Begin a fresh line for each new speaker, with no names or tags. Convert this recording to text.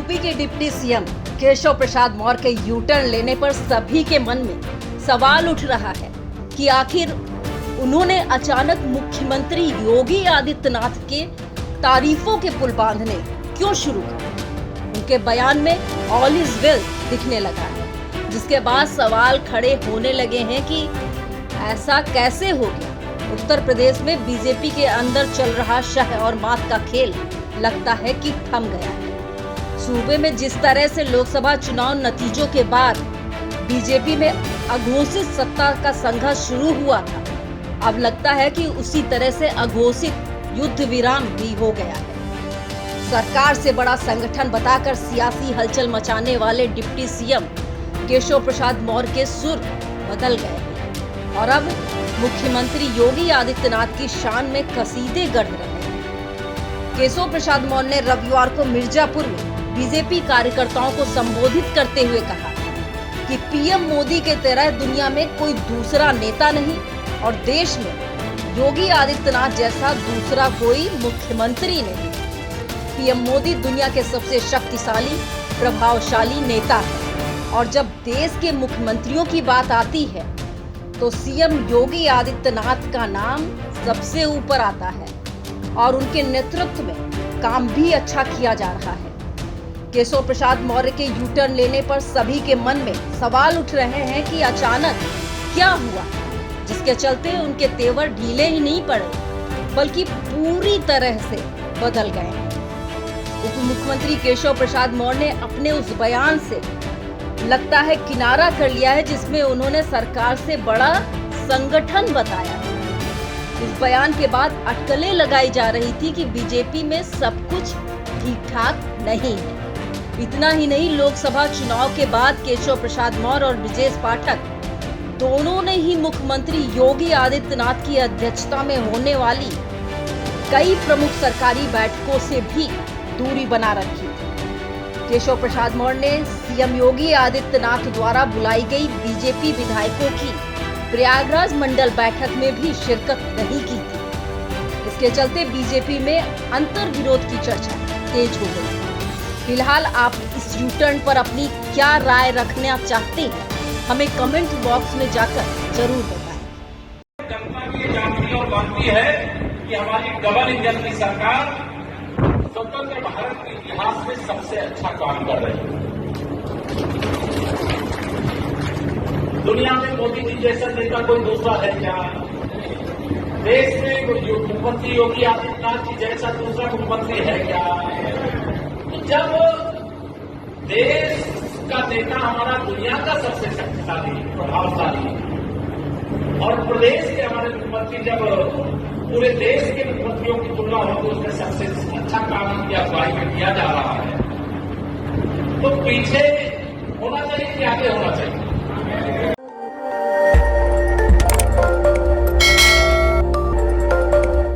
UP के deputy CM Keshav Prasad Maurya के U turn लेने पर सभी के मन में सवाल उठ रहा है कि आखिर उन्होंने अचानक मुख्यमंत्री योगी आदित्यनाथ के तारीफों के पुल बांधने क्यों शुरू किए। उनके बयान में ऑल इज वेल दिखने लगा है, जिसके बाद सवाल खड़े होने लगे हैं कि ऐसा कैसे हो गया। उत्तर प्रदेश में बीजेपी के अंदर चल रहा शह और मात का खेल लगता है कि थम गया है। सूबे में जिस तरह से लोकसभा चुनाव नतीजों के बाद बीजेपी में अघोषित सत्ता का संघर्ष शुरू हुआ था, अब लगता है कि उसी तरह से अघोषित युद्ध विराम भी हो गया है। सरकार से बड़ा संगठन बताकर सियासी हलचल मचाने वाले डिप्टी सीएम केशव प्रसाद मौर्य के सुर बदल गए हैं और अब मुख्यमंत्री योगी आदित्यनाथ की शान में कसीदे गढ़ रहे हैं। केशव प्रसाद मौर्य ने रविवार को मिर्जापुर में बीजेपी कार्यकर्ताओं को संबोधित करते हुए कहा कि पीएम मोदी के तरह दुनिया में कोई दूसरा नेता नहीं और देश में योगी आदित्यनाथ जैसा दूसरा कोई मुख्यमंत्री नहीं। पीएम मोदी दुनिया के सबसे शक्तिशाली प्रभावशाली नेता है और जब देश के मुख्यमंत्रियों की बात आती है तो सीएम योगी आदित्यनाथ का नाम सबसे ऊपर आता है और उनके नेतृत्व में काम भी अच्छा किया जा रहा है। केशव प्रसाद मौर्य के यू टर्न लेने पर सभी के मन में सवाल उठ रहे हैं कि अचानक क्या हुआ, जिसके चलते उनके तेवर ढीले ही नहीं पड़े बल्कि पूरी तरह से बदल गए हैं। उप मुख्यमंत्री केशव प्रसाद मौर्य ने अपने उस बयान से लगता है किनारा कर लिया है जिसमें उन्होंने सरकार से बड़ा संगठन बताया। इस बयान के बाद अटकलें लगाई जा रही थी कि बीजेपी में सब कुछ ठीक ठाक नहीं है। इतना ही नहीं, लोकसभा चुनाव के बाद केशव प्रसाद मौर्य और ब्रजेश पाठक दोनों ने ही मुख्यमंत्री योगी आदित्यनाथ की अध्यक्षता में होने वाली कई प्रमुख सरकारी बैठकों से भी दूरी बना रखी थी। केशव प्रसाद मौर्य ने सीएम योगी आदित्यनाथ द्वारा बुलाई गई बीजेपी विधायकों की प्रयागराज मंडल बैठक में भी शिरकत नहीं की थी। इसके चलते बीजेपी में अंतर विरोध की चर्चा तेज हो गई। फिलहाल आप इस यू टर्न पर अपनी क्या राय रखना चाहते हैं, हमें कमेंट बॉक्स में जाकर जरूर बताएं।
जनता की जानती और मानती है कि हमारी डबल इंजन की सरकार स्वतंत्र भारत के इतिहास में सबसे अच्छा काम कर रही है। दुनिया में मोदी जी जैसा नेता कोई दूसरा है क्या? देश में मुख्यमंत्री योगी आदित्यनाथ जी जैसा दूसरा मुख्यमंत्री है क्या? जब देश का नेता हमारा दुनिया का सबसे शक्तिशाली प्रभावशाली और प्रदेश के हमारे मुख्यमंत्री जब पूरे देश के मुख्यमंत्रियों की तुलना हो तो उसमें सबसे अच्छा काम की अगुवाई में किया जा रहा है, तो पीछे